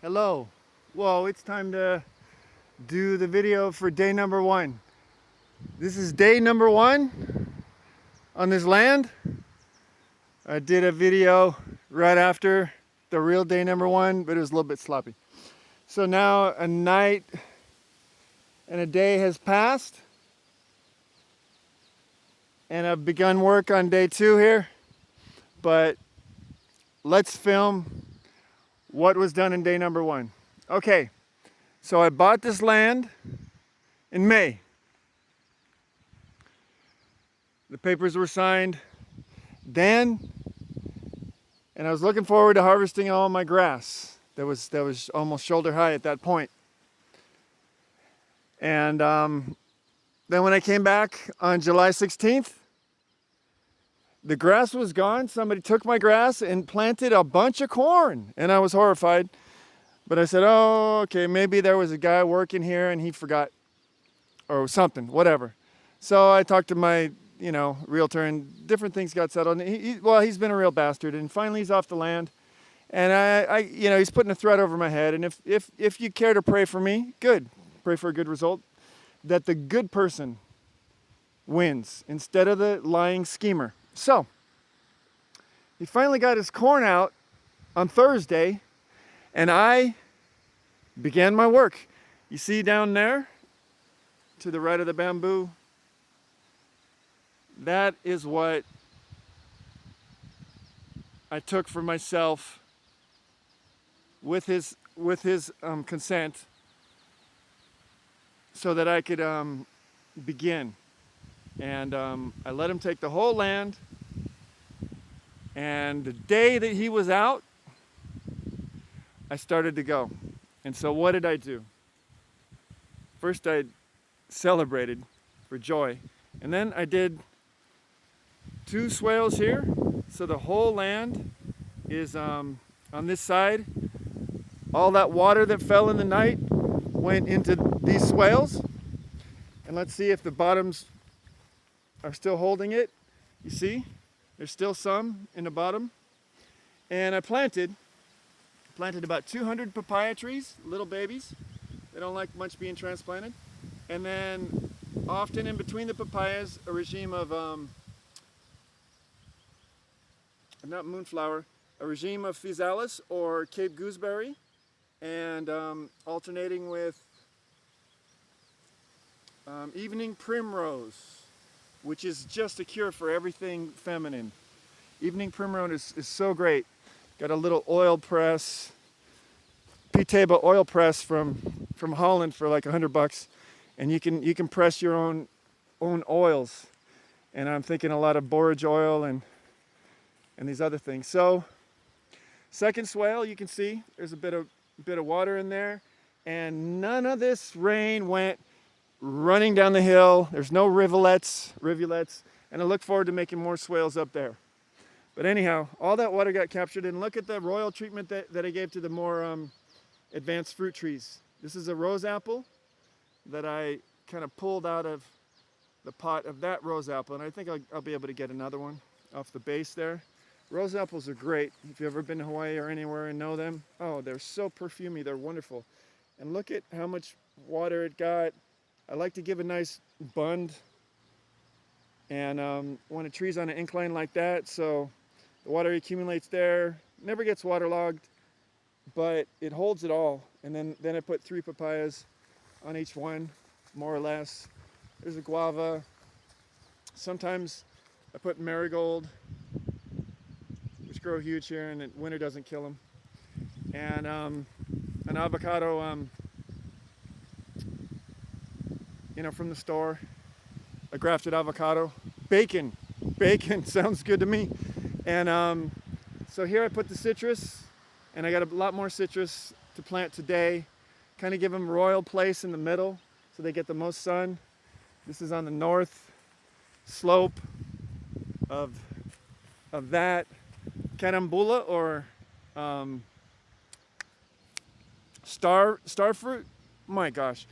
Hello. Whoa, it's time to do the video for day number 1. This is day number 1 on this land. I did a video right after the real day number 1, but it was a little bit sloppy. So now a night and a day has passed, and I've begun work on day 2 here. But let's film what was done in day number 1. Okay, so I bought this land in May. The papers were signed then, and I was looking forward to harvesting all my grass. That was almost shoulder high at that point. And then when I came back on July 16th, the grass was gone. Somebody took my grass and planted a bunch of corn, and I was horrified. But I said, oh, okay, maybe there was a guy working here and he forgot or something, whatever. So I talked to my, realtor, and different things got settled. And he's been a real bastard, and finally he's off the land. And he's putting a threat over my head. And if you care to pray for me, good. Pray for a good result. That the good person wins instead of the lying schemer. So, he finally got his corn out on Thursday, and I began my work. You see down there, to the right of the bamboo, that is what I took for myself with his consent, so that I could begin. And I let him take the whole land. And the day that he was out, I started to go. And so what did I do? First I celebrated for joy. And then I did 2 swales here. So the whole land is on this side. All that water that fell in the night went into these swales. And let's see if the bottoms are still holding it. You see, there's still some in the bottom. And I planted about 200 papaya trees, little babies. They don't like much being transplanted. And then often in between the papayas, a regime of, not moonflower, a regime of physalis or Cape gooseberry, and alternating with evening primrose, which is just a cure for everything feminine. Evening primrose is so great. Got a little oil press, Piteba oil press from Holland for like $100, and you can press your own oils. And I'm thinking a lot of borage oil and these other things. So second swale, you can see there's a bit of water in there, and none of this rain went running down the hill. There's no rivulets, and I look forward to making more swales up there. But anyhow, all that water got captured, and look at the royal treatment that I gave to the more advanced fruit trees. This is a rose apple that I kind of pulled out of the pot of that rose apple, and I think I'll be able to get another one off the base there. Rose apples are great. If you've ever been to Hawaii or anywhere and know them, oh, they're so perfumey, they're wonderful. And look at how much water it got. I like to give a nice bund, and when a tree's on an incline like that, so the water accumulates there, never gets waterlogged, but it holds it all. And then I put 3 papayas on each one, more or less. There's a guava. Sometimes I put marigold, which grow huge here, and winter doesn't kill them. And an avocado, from the store, a grafted avocado. Bacon sounds good to me. And so here I put the citrus, and I got a lot more citrus to plant today. Kind of give them royal place in the middle so they get the most sun. This is on the north slope of that carambula, or star fruit. My gosh,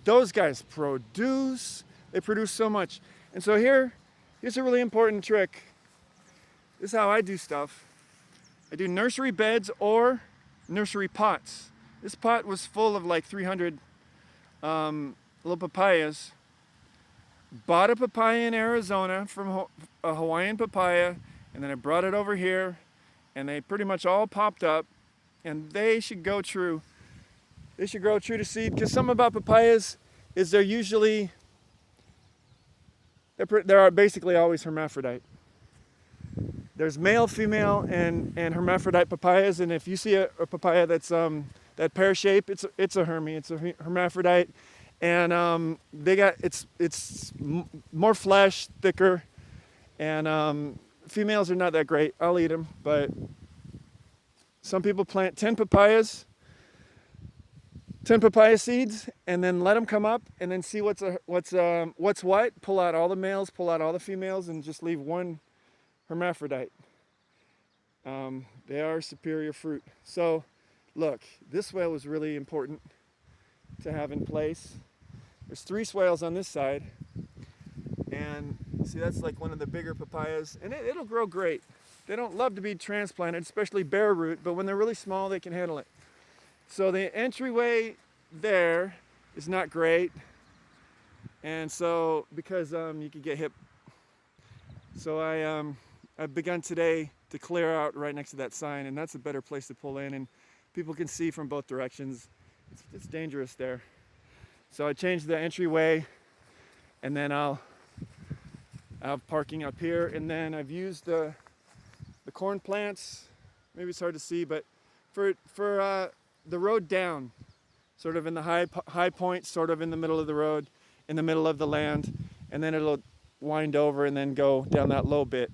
those guys produce so much. And so here's a really important trick. This is how I do stuff. I do nursery beds or nursery pots. This pot was full of like 300 little papayas. Bought a papaya in Arizona from a Hawaiian papaya, and then I brought it over here, and they pretty much all popped up, and they should go true. They should grow true to seed, because something about papayas is they're basically always hermaphrodite. There's male, female, and hermaphrodite papayas, and if you see a papaya that's that pear shape, it's a hermaphrodite, and it's more flesh, thicker, and females are not that great. I'll eat them, but some people plant 10 papaya seeds, and then let them come up, and then see what's what. Pull out all the males, pull out all the females, and just leave one hermaphrodite. They are superior fruit. So, look, this swale was really important to have in place. There's 3 swales on this side, and see, that's like one of the bigger papayas, and it'll grow great. They don't love to be transplanted, especially bare root, but when they're really small, they can handle it. So the entryway there is not great, and so because you could get hit. So I've begun today to clear out right next to that sign, and that's a better place to pull in, and people can see from both directions. It's dangerous there. So I changed the entryway, and then I'll have parking up here, and then I've used the corn plants. Maybe it's hard to see, but for the road down, sort of in the high point, sort of in the middle of the road, in the middle of the land, and then it'll wind over and then go down that low bit.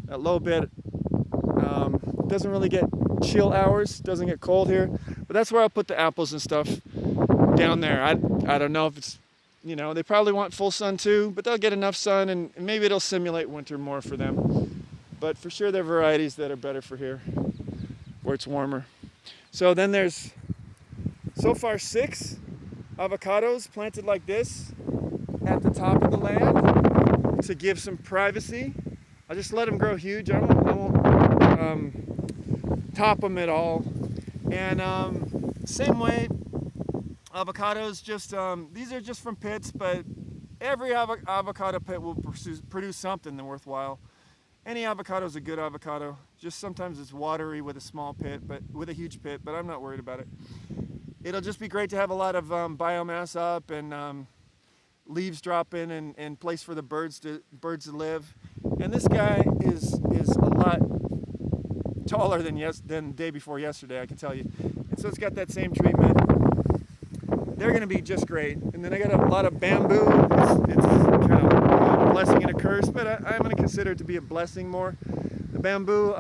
That low bit doesn't really get chill hours, doesn't get cold here, but that's where I'll put the apples and stuff down there. I don't know if it's, they probably want full sun too, but they'll get enough sun, and maybe it'll simulate winter more for them. But for sure there are varieties that are better for here, where it's warmer. So then there's so far 6 avocados planted like this at the top of the land to give some privacy. I'll just let them grow huge. I won't top them at all. And same way, avocados, just these are just from pits, but every avocado pit will produce something worthwhile. Any avocado is a good avocado. Just sometimes it's watery with a small pit, but with a huge pit, but I'm not worried about it. It'll just be great to have a lot of biomass up, and leaves dropping, and place for the birds to live. And this guy is a lot taller than the day before yesterday, I can tell you. And so it's got that same treatment. They're going to be just great. And then I got a lot of bamboo. It's kind of a blessing and a curse, but I'm going to consider it to be a blessing more. The bamboo,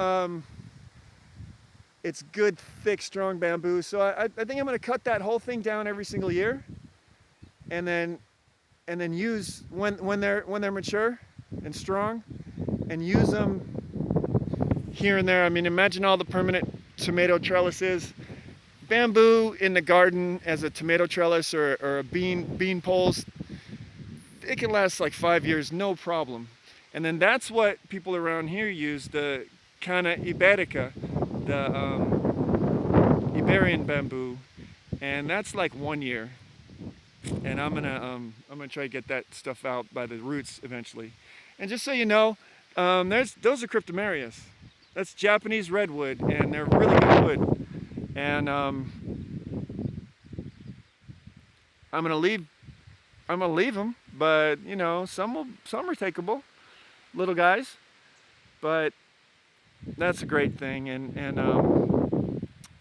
it's good, thick, strong bamboo. So I think I'm going to cut that whole thing down every single year, and then use when they're mature and strong, and use them here and there. I mean, imagine all the permanent tomato trellises. Bamboo in the garden as a tomato trellis or a bean poles, it can last like 5 years, no problem. And then that's what people around here use, the Cana iberica, the Iberian bamboo, and that's like 1 year. And I'm gonna try to get that stuff out by the roots eventually. And just so you know, those are cryptomerias. That's Japanese redwood, and they're really good wood. And I'm gonna leave them, but some are takeable, little guys. But that's a great thing, and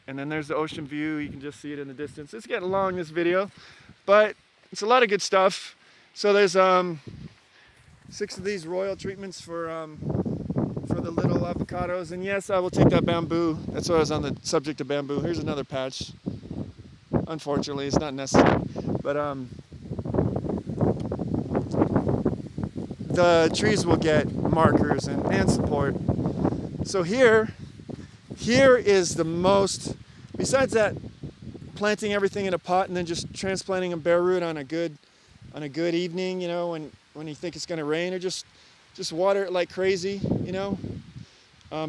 then there's the ocean view. You can just see it in the distance. It's getting long, this video, but it's a lot of good stuff. So there's 6 of these royal treatments for the little avocados, and yes, I will take that bamboo. That's why I was on the subject of bamboo. Here's another patch. Unfortunately, it's not necessary, but the trees will get markers and support. So here is the most, besides that, planting everything in a pot and then just transplanting a bare root on a good evening, when you think it's going to rain, or just water it like crazy,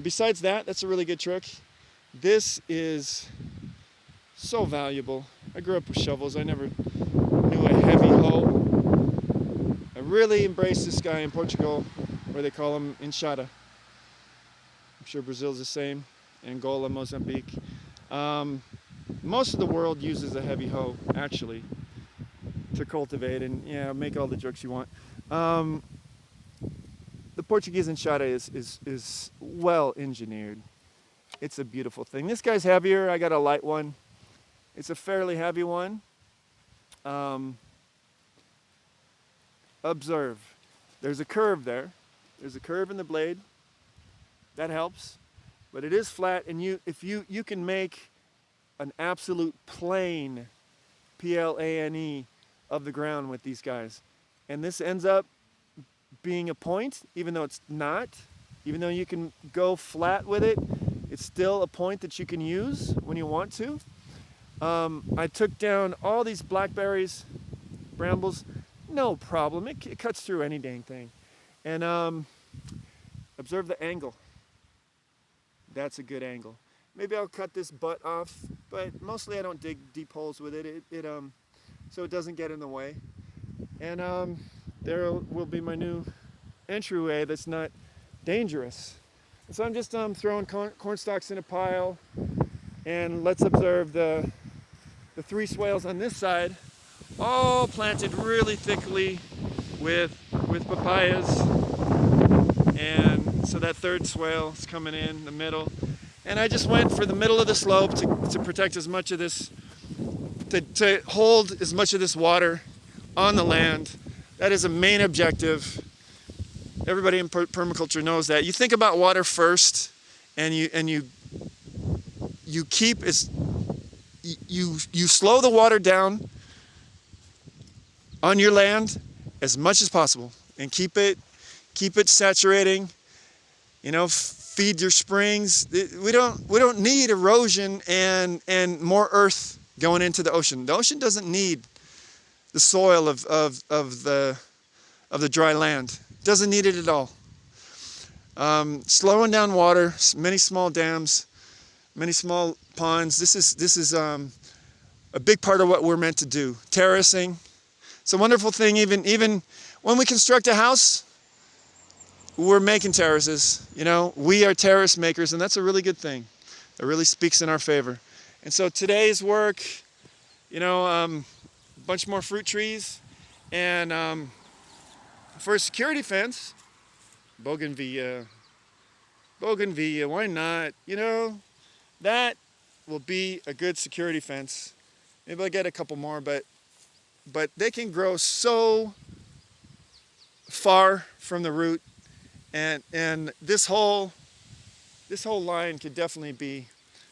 Besides that, that's a really good trick. This is So valuable. I grew up with shovels. I never knew a heavy hoe. I really embraced this guy in Portugal, where they call him enxada. I'm sure Brazil's the same. Angola, Mozambique. Most of the world uses a heavy hoe, actually, to cultivate and make all the jokes you want. The Portuguese enxada is well engineered. It's a beautiful thing. This guy's heavier. I got a light one. It's a fairly heavy one. Observe. There's a curve there. There's a curve in the blade. That helps. But it is flat, and you can make an absolute plane, plane, of the ground with these guys. And this ends up being a point, even though it's not. Even though you can go flat with it, it's still a point that you can use when you want to. I took down all these blackberries, brambles, no problem. It cuts through any dang thing. And observe the angle. That's a good angle. Maybe I'll cut this butt off, but mostly I don't dig deep holes with it. So it doesn't get in the way. And there will be my new entryway that's not dangerous. So I'm just throwing corn stalks in a pile, and let's observe the 3 swales on this side, all planted really thickly with papayas. And so that 3rd swale is coming in the middle. And I just went for the middle of the slope to protect as much of this, to hold as much of this water on the land. That is a main objective. Everybody in permaculture knows that. You think about water first, and you keep you slow the water down on your land as much as possible, and keep it saturating. Feed your springs. We don't need erosion and more earth going into the ocean. The ocean doesn't need the soil of the dry land. Doesn't need it at all. Slowing down water, many small dams, many small ponds. This is a big part of what we're meant to do. Terracing. It's a wonderful thing. Even when we construct a house, we're making terraces. We are terrace makers, and that's a really good thing. It really speaks in our favor. And so today's work, a bunch more fruit trees, and for a security fence, bougainvillea, why not? That will be a good security fence. Maybe I'll get a couple more, but they can grow so far from the root, and this whole line could definitely be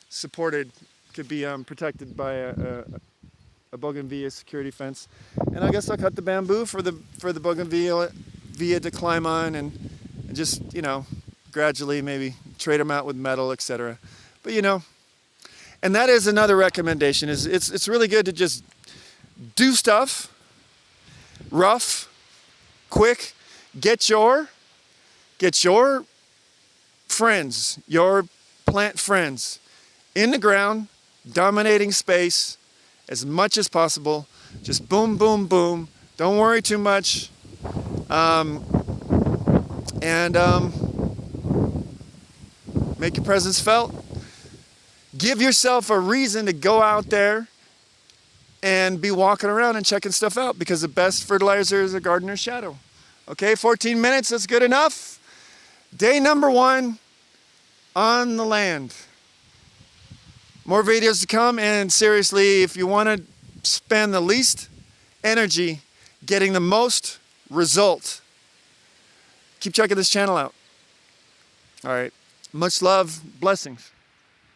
supported, could be protected by a bougainvillea security fence. And I guess I'll cut the bamboo for the bougainvillea to climb on, and just gradually maybe trade them out with metal, etc. But and that is another recommendation. Is it's really good to just do stuff rough, quick. Get your friends, your plant friends, in the ground, dominating space as much as possible. Just boom, boom, boom. Don't worry too much. Make your presence felt. Give yourself a reason to go out there and be walking around and checking stuff out, because the best fertilizer is a gardener's shadow. Okay, 14 minutes, that's good enough. Day number 1 on the land. More videos to come, and seriously, if you want to spend the least energy getting the most result, keep checking this channel out. All right, much love, blessings.